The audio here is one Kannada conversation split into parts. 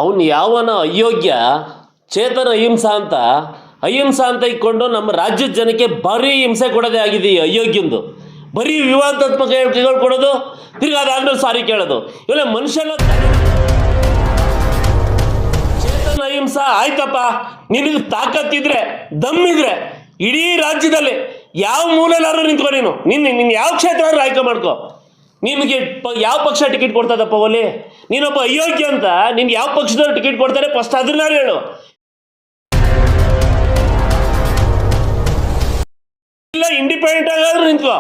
ಅವನು ಯಾವನ ಅಯೋಗ್ಯ ಚೇತನ ಅಹಿಂಸಾ ಅಂತ ಇಟ್ಕೊಂಡು ನಮ್ಮ ರಾಜ್ಯದ ಜನಕ್ಕೆ ಭಾರಿ ಹಿಂಸೆ ಕೊಡೋದೇ ಆಗಿದೆ ಈ ಅಯೋಗ್ಯಂದು. ಬರೀ ವಿವಾದಾತ್ಮಕ ಹೇಳಿಕೆಗಳು ಕೊಡೋದು, ತಿರ್ಗಿ ಅದಾದ್ಮೇಲೆ ಸಾರಿ ಕೇಳೋದು. ಇವೆಲ್ಲ ಮನುಷ್ಯನ ಚೇತನ ಅಹಿಂಸಾ ಆಯ್ತಪ್ಪ, ನಿನಗೆ ತಾಕತ್ತಿದ್ರೆ ದಮ್ಮಿದ್ರೆ ಇಡೀ ರಾಜ್ಯದಲ್ಲಿ ಯಾವ ಮೂಲೆಲ್ಲಾದ್ರೂ ನಿಂತ್ಕೊ. ನೀನು ಯಾವ ಕ್ಷೇತ್ರ ಆದ್ರೂ ಆಯ್ಕೆ ಮಾಡ್ಕೊ. ನಿನಗೆ ಯಾವ ಪಕ್ಷ ಟಿಕೆಟ್ ಕೊಡ್ತದಪ್ಪ ಒಲಿ? ನೀನೊಬ್ಬ ಅಯೋಗ್ಯ ಅಂತ ನಿನ್ಗೆ ಯಾವ ಪಕ್ಷದವ್ರು ಟಿಕೆಟ್ ಕೊಡ್ತಾರೆ ಫಸ್ಟ್ ಅದನ್ನ ಹೇಳು. ಇಲ್ಲ ಇಂಡಿಪೆಂಡೆಂಟ್ ಆಗಾದ್ರೂ ನಿಂತ್ಕೋ,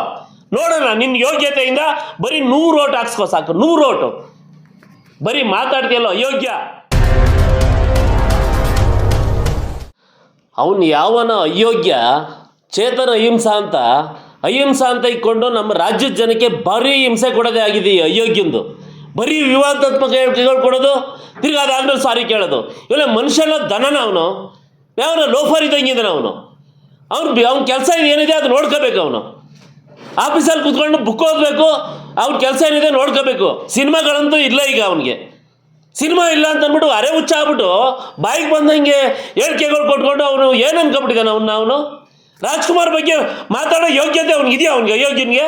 ನೋಡೋಣ ನಿನ್ನ ಯೋಗ್ಯತೆಯಿಂದ. ಬರೀ 100 ಓಟ್ ಹಾಕ್ಸ್ಕೋ ಸಾಕು, 100 ಓಟು. ಬರೀ ಮಾತಾಡ್ತೀಯಲ್ಲ ಅಯೋಗ್ಯ. ಅವನು ಯಾವನ ಅಯೋಗ್ಯ ಚೇತನ ಅಹಿಂಸಾ ಅಂತ ಇಟ್ಕೊಂಡು ನಮ್ಮ ರಾಜ್ಯದ ಜನಕ್ಕೆ ಭಾರಿ ಹಿಂಸೆ ಕೊಡೋದೇ ಆಗಿದೆ ಈ ಅಯೋಗ್ಯಂದು. ಬರೀ ವಿವಾದಾತ್ಮಕ ಹೇಳಿಕೆಗಳು ಕೊಡೋದು, ತಿರ್ಗಿ ಅದಾದ್ಮೇಲೆ ಸಾರಿ ಕೇಳೋದು. ಇವೆಲ್ಲ ಮನುಷ್ಯನ ದನನ ಅವನು. ಯಾವನ ಲೋಫರ್ ಇದ್ದಂಗಿದ್ದಾನೆ ಅವನು. ಅವ್ನ ಕೆಲಸ ಏನಿದೆ ಅದು ನೋಡ್ಕೋಬೇಕು. ಅವನು ಆಫೀಸಲ್ಲಿ ಕೂತ್ಕೊಂಡು ಬುಕ್ ಓದಬೇಕು, ಅವ್ನ ಕೆಲಸ ಏನಿದೆ ನೋಡ್ಕೋಬೇಕು. ಸಿನಿಮಾಗಳಂತೂ ಇಲ್ಲ ಈಗ ಅವನಿಗೆ. ಸಿನಿಮಾ ಇಲ್ಲ ಅಂತ ಅಂದ್ಬಿಟ್ಟು ಅರೆ ಹುಚ್ಚ ಆಗ್ಬಿಟ್ಟು ಬಾಯಿಗೆ ಬಂದಂಗೆ ಹೇಳಿಕೆಗಳು ಕೊಟ್ಕೊಂಡು ಅವನು ಏನು ಅನ್ಕೊಂಬಿಟ್ಟಿದ್ದಾನೆ ಅವನು. ರಾಜ್ಕುಮಾರ್ ಬಗ್ಗೆ ಮಾತಾಡೋ ಯೋಗ್ಯತೆ ಅವ್ನಿಗಿದೆಯಾ? ಅವ್ನಿಗೆ ಅಯೋಗ್ಯನಿಗೆ.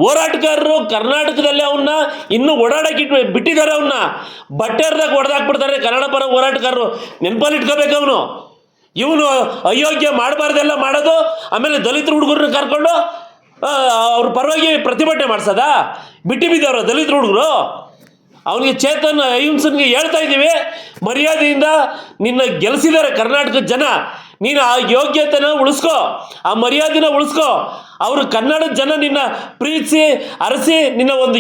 ಹೋರಾಟಗಾರರು ಕರ್ನಾಟಕದಲ್ಲೇ ಅವನ್ನ ಇನ್ನೂ ಓಡಾಡಕ್ಕೆ ಬಿಟ್ಟಿದ್ದಾರೆ. ಅವನ್ನ ಬಟ್ಟೆರ್ದಾಗ ಹೊಡೆದಾಕ್ಬಿಡ್ತಾರೆ ಕನ್ನಡ ಪರ ಹೋರಾಟಗಾರರು. ನೆನಪಲ್ಲಿ ಇಟ್ಕೋಬೇಕು ಅವನು. ಇವನು ಅಯೋಗ್ಯ ಮಾಡಬಾರ್ದೆಲ್ಲ ಮಾಡೋದು, ಆಮೇಲೆ ದಲಿತರ ಹುಡುಗರನ್ನ ಕರ್ಕೊಂಡು ಅವ್ರ ಪರವಾಗಿ ಪ್ರತಿಭಟನೆ ಮಾಡಿಸೋದಾ? ಬಿಟ್ಟಿಬಿದ್ದವ್ರು ದಲಿತರ ಹುಡುಗರು. ಅವನಿಗೆ ಚೇತನ್ ಅಹಿಂಸನ್ಗೆ ಹೇಳ್ತಾ ಇದ್ದೀವಿ, ಮರ್ಯಾದೆಯಿಂದ ನಿನ್ನ ಗೆಲ್ಲಿಸಿದ್ದಾರೆ ಕರ್ನಾಟಕದ ಜನ. ನೀನು ಆ ಯೋಗ್ಯತೆನ ಉಳಿಸ್ಕೋ, ಆ ಮರ್ಯಾದೆನ ಉಳಿಸ್ಕೋ. ಅವರು ಕನ್ನಡದ ಜನ ನಿನ್ನ ಪ್ರೀತಿಸಿ ಅರಸಿ ನಿನ್ನ ಒಂದು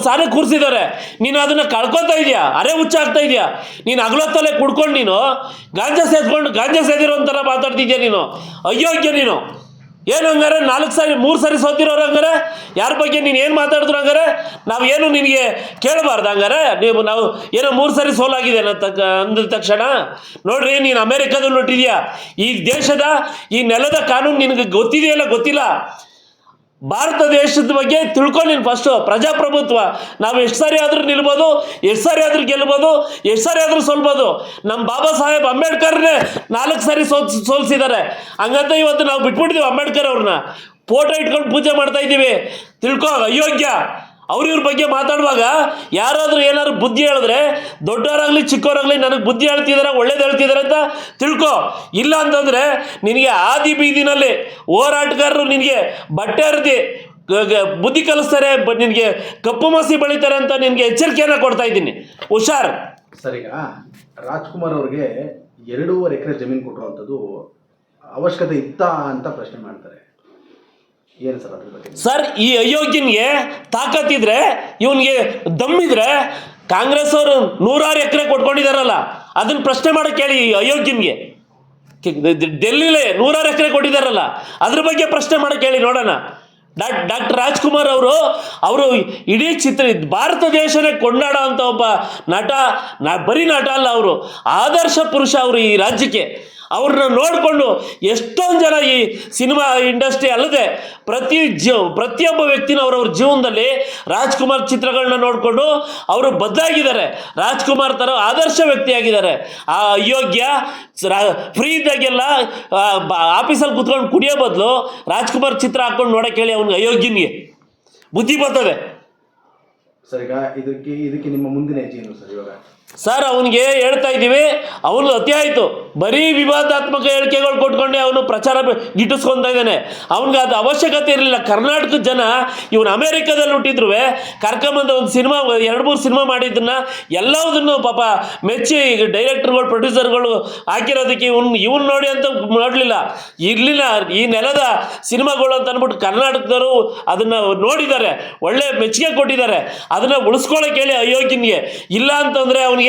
ಸ್ಥಾನ ಕೂರಿಸಿದ್ದಾರೆ. ನೀನು ಅದನ್ನು ಕಳ್ಕೊತಾ ಇದೆಯಾ, ಅರೆ ಹುಚ್ಚಾಗ್ತಾ ಇದೆಯಾ. ನೀನು ಹಗಲೊತ್ತಲ್ಲೇ ಕುಡ್ಕೊಂಡು ನೀನು ಗಾಂಜಾ ಸೇದಿರೋ ಥರ ಮಾತಾಡ್ತಿದ್ಯಾ ನೀನು. ಅಯೋಗ್ಯ ನೀನು. ಏನು ಹಂಗಾರೆ 3 ಸಾರಿ ಸೋತಿರೋರು ಹಂಗಾರೆ? ಯಾರ ಬಗ್ಗೆ ನೀನು ಏನು ಮಾತಾಡಿದ್ರು ಹಂಗಾರೆ? ನಾವು ಏನು ನಿನಗೆ ಕೇಳಬಾರ್ದು ಹಂಗಾರೆ? ನಾವು ಏನೋ 3 ಸಾರಿ ಸೋಲಾಗಿದೆ ಅಂದ ತಕ್ಷಣ ನೋಡ್ರಿ, ನೀನು ಅಮೇರಿಕಾದಲ್ಲಿ ಹೊಟ್ಟಿದ್ಯಾ. ಈ ದೇಶದ ಈ ನೆಲದ ಕಾನೂನು ನಿನಗೆ ಗೊತ್ತಿದೆಯಲ್ಲ ಗೊತ್ತಿಲ್ಲ. ಭಾರತ ದೇಶದ ಬಗ್ಗೆ ತಿಳ್ಕೊ ನೀನು ಫಸ್ಟು. ಪ್ರಜಾಪ್ರಭುತ್ವ. ನಾವು ಎಷ್ಟು ಸಾರಿ ಆದರೂ ನಿಲ್ಬೋದು, ಎಷ್ಟು ಸಾರಿ ಆದರೂ ಗೆಲ್ಬೋದು, ಎಷ್ಟು ಸಾರಿ ಆದರೂ ಸೋಲ್ಬೋದು. ನಮ್ಮ ಬಾಬಾ ಸಾಹೇಬ್ ಅಂಬೇಡ್ಕರ್ನೇ 4 ಸಾರಿ ಸೋಲ್ಸಿದ್ದಾರೆ. ಹಂಗಂತ ಇವತ್ತು ನಾವು ಬಿಟ್ಬಿಟ್ಟಿದ್ದೀವಿ ಅಂಬೇಡ್ಕರ್ ಅವ್ರನ್ನ. ಫೋಟೋ ಇಟ್ಕೊಂಡು ಪೂಜೆ ಮಾಡ್ತಾ ಇದ್ದೀವಿ. ತಿಳ್ಕೊ ಅಯೋಗ್ಯ. ಇವ್ರ ಬಗ್ಗೆ ಮಾತಾಡುವಾಗ ಯಾರಾದರೂ ಏನಾದ್ರು ಬುದ್ಧಿ ಹೇಳಿದ್ರೆ, ದೊಡ್ಡವರಾಗಲಿ ಚಿಕ್ಕವರಾಗಲಿ ನನಗೆ ಬುದ್ಧಿ ಹೇಳ್ತಿದ್ದಾರೆ, ಒಳ್ಳೇದು ಹೇಳ್ತಿದ್ದಾರೆ ಅಂತ ತಿಳ್ಕೊ. ಇಲ್ಲ ಅಂತಂದರೆ ನಿನಗೆ ಆದಿ ಬೀದಿನಲ್ಲಿ ಹೋರಾಟಗಾರರು ನಿನಗೆ ಬಟ್ಟೆ ಹರಿದು ಬುದ್ಧಿ ಕಲಿಸ್ತಾರೆ, ನಿನಗೆ ಕಪ್ಪು ಮಸಿ ಬಳಿತಾರೆ ಅಂತ ನಿನಗೆ ಎಚ್ಚರಿಕೆಯನ್ನು ಕೊಡ್ತಾ ಇದ್ದೀನಿ. ಹುಷಾರ್. ಸರ್, ಈಗ ರಾಜ್ಕುಮಾರ್ ಅವ್ರಿಗೆ 2.5 ಎಕರೆ ಜಮೀನು ಕೊಟ್ಟಿರುವಂಥದ್ದು ಅವಶ್ಯಕತೆ ಇತ್ತಾ ಅಂತ ಪ್ರಶ್ನೆ ಮಾಡ್ತಾರೆ. ಏನು ಸರ್ ಅದ್ರ ಬಗ್ಗೆ? ಸರ್, ಈ ಅಯೋಗ್ಯನಿಗೆ ತಾಕತ್ತಿದ್ರೆ, ಇವನಿಗೆ ದಮ್ಮಿದ್ರೆ, ಕಾಂಗ್ರೆಸ್ ಅವರು 106 ಎಕರೆ ಕೊಟ್ಕೊಂಡಿದಾರಲ್ಲ, ಅದನ್ನ ಪ್ರಶ್ನೆ ಮಾಡಕ್ಕೆ ಹೇಳಿ ಈ ಅಯೋಗ್ಯನಿಗೆ. ಡೆಲ್ಲಿಲೇ 106 ಎಕರೆ ಕೊಟ್ಟಿದ್ದಾರಲ್ಲ, ಅದ್ರ ಬಗ್ಗೆ ಪ್ರಶ್ನೆ ಮಾಡಕ್ಕೆ ಹೇಳಿ ನೋಡೋಣ. ಡಾಕ್ಟರ್ ರಾಜ್ಕುಮಾರ್ ಅವರು ಇಡೀ ಭಾರತ ದೇಶನೇ ಕೊಂಡಾಡೋ ಅಂಥ ಒಬ್ಬ ನಟ. ಬರೀ ನಟ ಅಲ್ಲ, ಅವರು ಆದರ್ಶ ಪುರುಷ. ಅವರು ಈ ರಾಜ್ಯಕ್ಕೆ ಅವ್ರನ್ನ ನೋಡಿಕೊಂಡು ಎಷ್ಟೊಂದು ಜನ ಈ ಸಿನಿಮಾ ಇಂಡಸ್ಟ್ರಿ ಅಲ್ಲದೆ ಪ್ರತಿಯೊಬ್ಬ ವ್ಯಕ್ತಿನ ಅವ್ರವ್ರ ಜೀವನದಲ್ಲಿ ರಾಜ್ಕುಮಾರ್ ಚಿತ್ರಗಳನ್ನ ನೋಡಿಕೊಂಡು ಅವರು ಬದಲಾಗಿದ್ದಾರೆ. ರಾಜ್ಕುಮಾರ್ ಥರ ಆದರ್ಶ ವ್ಯಕ್ತಿಯಾಗಿದ್ದಾರೆ. ಆ ಅಯೋಗ್ಯ ಫ್ರೀ ಇದ್ದಾಗೆಲ್ಲ ಆಫೀಸಲ್ಲಿ ಕೂತ್ಕೊಂಡು ಕುಡಿಯೋ ಬದಲು ರಾಜ್ಕುಮಾರ್ ಚಿತ್ರ ಹಾಕ್ಕೊಂಡು ನೋಡೋಕೆ ಹೇಳಿ ಅವ್ನಿಗೆ ಅಯೋಗ್ಯನಿಗೆ ಬುದ್ಧಿ ಬರ್ತದೆ. ಸರ್, ಈಗ ಇದಕ್ಕೆ ನಿಮ್ಮ ಮುಂದಿನ ಹೆಜ್ಜೆ ಏನು ಸರ್? ಇವಾಗ ಸರ್, ಅವನಿಗೆ ಹೇಳ್ತಾ ಇದ್ದೀವಿ, ಅವನು ಅತಿ ಆಯಿತು. ಬರೀ ವಿವಾದಾತ್ಮಕ ಹೇಳಿಕೆಗಳು ಕೊಟ್ಕೊಂಡೆ ಅವನು ಪ್ರಚಾರ ಗಿಟ್ಟಿಸ್ಕೊತಾ ಇದ್ದಾನೆ. ಅವನಿಗೆ ಅದು ಅವಶ್ಯಕತೆ ಇರಲಿಲ್ಲ. ಕರ್ನಾಟಕದ ಜನ ಇವನು ಅಮೇರಿಕಾದಲ್ಲಿ ಹುಟ್ಟಿದ್ರು ಕರ್ಕೊಂಬಂದು ಒಂದು ಸಿನಿಮಾ 2-3 ಸಿನಿಮಾ ಮಾಡಿದ್ದನ್ನ ಎಲ್ಲದನ್ನು ಪಾಪ ಮೆಚ್ಚಿ ಡೈರೆಕ್ಟರ್ಗಳು ಪ್ರೊಡ್ಯೂಸರ್ಗಳು ಹಾಕಿರೋದಕ್ಕೆ ಇವನು ನೋಡಿ ಅಂತ ಮಾಡಲಿಲ್ಲ. ಇರಲಿಲ್ಲ ಈ ನೆಲದ ಸಿನಿಮಾಗಳು ಅಂತ ಅಂದ್ಬಿಟ್ಟು ಕರ್ನಾಟಕದವರು ಅದನ್ನು ನೋಡಿದ್ದಾರೆ, ಒಳ್ಳೆ ಮೆಚ್ಚುಗೆ ಕೊಟ್ಟಿದ್ದಾರೆ. ಅದನ್ನು ಉಳಿಸ್ಕೊಳ್ಳೋಕೆ ಹೇಳಿ ಅಯೋಗ್ಯನಿಗೆ. ಇಲ್ಲ ಅಂತಂದರೆ ಅವನು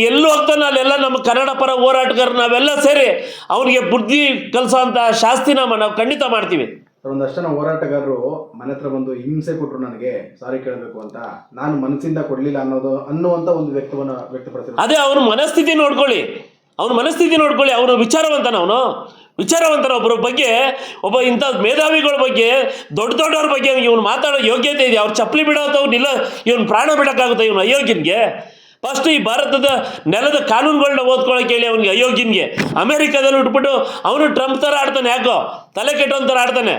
ಎಲ್ಲೂ ಹೋಗ್ತಾನೆ ಅಲ್ಲೆಲ್ಲ ನಮ್ಮ ಕನ್ನಡ ಪರ ಹೋರಾಟಗಾರ ನಾವೆಲ್ಲ ಸೇರಿ ಅವನಿಗೆ ಬುದ್ಧಿ ಕಲಿಸೋ ಅಂತ ಶಾಸ್ತಿನ ನಾವು ಖಂಡಿತ ಮಾಡ್ತೀವಿ. ಒಂದಷ್ಟು ಜನ ಹೋರಾಟಗಾರರು ಮನೆ ಹತ್ರ ಬಂದು ಹಿಂಸೆ ಕೊಟ್ಟರು, ನನಗೆ ಸಾರಿ ಕೇಳಬೇಕು ಅಂತ, ನಾನು ಮನಸ್ಸಿಂದ ಕೊಡಲಿಲ್ಲ ಅನ್ನುವಂಥ ಒಂದು ವ್ಯಕ್ತಪಡಿಸಿದ್ರು. ಅದೇ ಅವನ ಮನಸ್ಥಿತಿ ನೋಡ್ಕೊಳ್ಳಿ, ಅವನು ವಿಚಾರವಂತನ ಒಬ್ಬರ ಬಗ್ಗೆ, ಇಂಥ ಮೇಧಾವಿಗಳ ಬಗ್ಗೆ, ದೊಡ್ಡವ್ರ ಬಗ್ಗೆ ಇವನು ಮಾತಾಡೋ ಯೋಗ್ಯತೆ ಇದೆ. ಅವ್ರು ಚಪ್ಪಲಿ ಬಿಡೋದು ಇವನು ಪ್ರಾಣ ಬಿಡೋಕ್ಕಾಗುತ್ತೆ ಇವನು ಅಯೋಗ್ಯನಿಗೆ? ಫಸ್ಟ್ ಈ ಭಾರತದ ನೆಲದ ಕಾನೂನುಗಳನ್ನ ಓದ್ಕೊಳಕ್ಕೆ ಹೇಳಿ ಅವನಿಗೆ ಅಯೋಗ್ಯನ್ಗೆ. ಅಮೆರಿಕದಲ್ಲಿ ಉಟ್ಬಿಟ್ಟು ಅವನು ಟ್ರಂಪ್ ಥರ ಆಡ್ತಾನೆ, ಯಾಕೋ ತಲೆ ಕೆಟ್ಟೋನ್ ಆಡ್ತಾನೆ.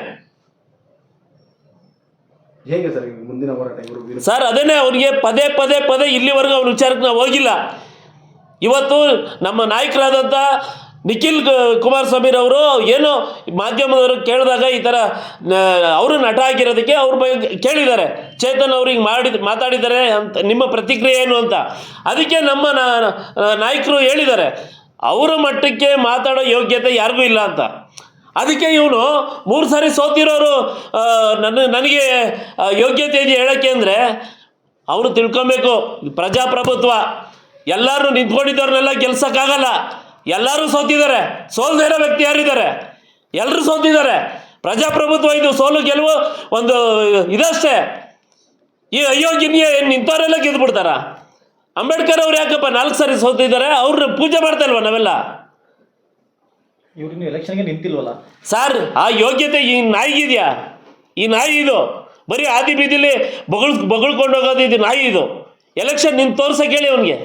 ಹೇಗೆ ಸರ್ ಈಗ ಮುಂದಿನ ಹೋರಾಟ ಇವರು? ಸರ್ ಅದನ್ನೇ ಅವನಿಗೆ ಪದೇ ಪದೇ ಪದೇ ಇಲ್ಲಿವರೆಗೂ ಅವನ ವಿಚಾರಕ್ಕೆ ನಾವು ಹೋಗಿಲ್ಲ. ಇವತ್ತು ನಮ್ಮ ನಾಯಕರಾದಂಥ ನಿಖಿಲ್ ಕುಮಾರಸ್ವಾಮಿರವರು ಏನೋ ಮಾಧ್ಯಮದವರು ಕೇಳಿದಾಗ ಈ ಥರ ಅವರು ನಟ ಆಗಿರೋದಕ್ಕೆ ಅವ್ರ ಬಗ್ಗೆ ಕೇಳಿದ್ದಾರೆ, ಚೇತನ್ ಅವ್ರಿಗೆ ಮಾತಾಡಿದ್ದಾರೆ ಅಂತ ನಿಮ್ಮ ಪ್ರತಿಕ್ರಿಯೆ ಏನು ಅಂತ. ಅದಕ್ಕೆ ನಮ್ಮ ನಾಯಕರು ಹೇಳಿದ್ದಾರೆ ಅವರ ಮಟ್ಟಕ್ಕೆ ಮಾತಾಡೋ ಯೋಗ್ಯತೆ ಯಾರಿಗೂ ಇಲ್ಲ ಅಂತ. ಅದಕ್ಕೆ ಇವನು 3 ಸಾರಿ ಸೋತಿರೋರು ನನಗೆ ಯೋಗ್ಯತೆ ಇದೆ ಹೇಳೋಕ್ಕೆ ಅಂದರೆ ಅವರು ತಿಳ್ಕೊಬೇಕು, ಪ್ರಜಾಪ್ರಭುತ್ವ ಎಲ್ಲರೂ ನಿಂತ್ಕೊಂಡಿದ್ದವ್ರನ್ನೆಲ್ಲ ಗೆಲ್ಸೋಕ್ಕಾಗಲ್ಲ. ಎಲ್ಲರೂ ಸೋತಿದ್ದಾರೆ, ಸೋಲ್ದೇ ಇರೋ ವ್ಯಕ್ತಿ ಯಾರಿದ್ದಾರೆ? ಎಲ್ಲರೂ ಸೋತಿದ್ದಾರೆ. ಪ್ರಜಾಪ್ರಭುತ್ವ ಇದು, ಸೋಲು ಗೆಲುವು ಒಂದು ಇದಷ್ಟೇ. ಈ ಅಯೋಗ್ಯನಿಗೆ ನಿಂತವರೆಲ್ಲ ಗೆದ್ದುಬಿಡ್ತಾರ? ಅಂಬೇಡ್ಕರ್ ಅವ್ರು ಯಾಕಪ್ಪ 4 ಸಾರಿ ಸೋತಿದ್ದಾರೆ, ಅವ್ರನ್ನ ಪೂಜೆ ಮಾಡ್ತಾ ಇಲ್ವ ನಾವೆಲ್ಲ? ಇವ್ರಿನ್ನು ಎಲೆಕ್ಷನ್ಗೆ ನಿಂತಿಲ್ವಲ್ಲ ಸರ್. ಆ ಯೋಗ್ಯತೆ ಈ ನಾಯಿಗಿದೆಯಾ? ಈ ನಾಯಿ ಇದು ಬರೀ ಆದಿ ಬೀದಿಲಿ ಬಗಳ್ಕೊಂಡು ಹೋಗೋದು ಇದು ನಾಯಿ ಇದು. ಎಲೆಕ್ಷನ್ ನಿಂತು ತೋರ್ಸಕ್ಕೆ ಹೇಳಿ ಅವನಿಗೆ.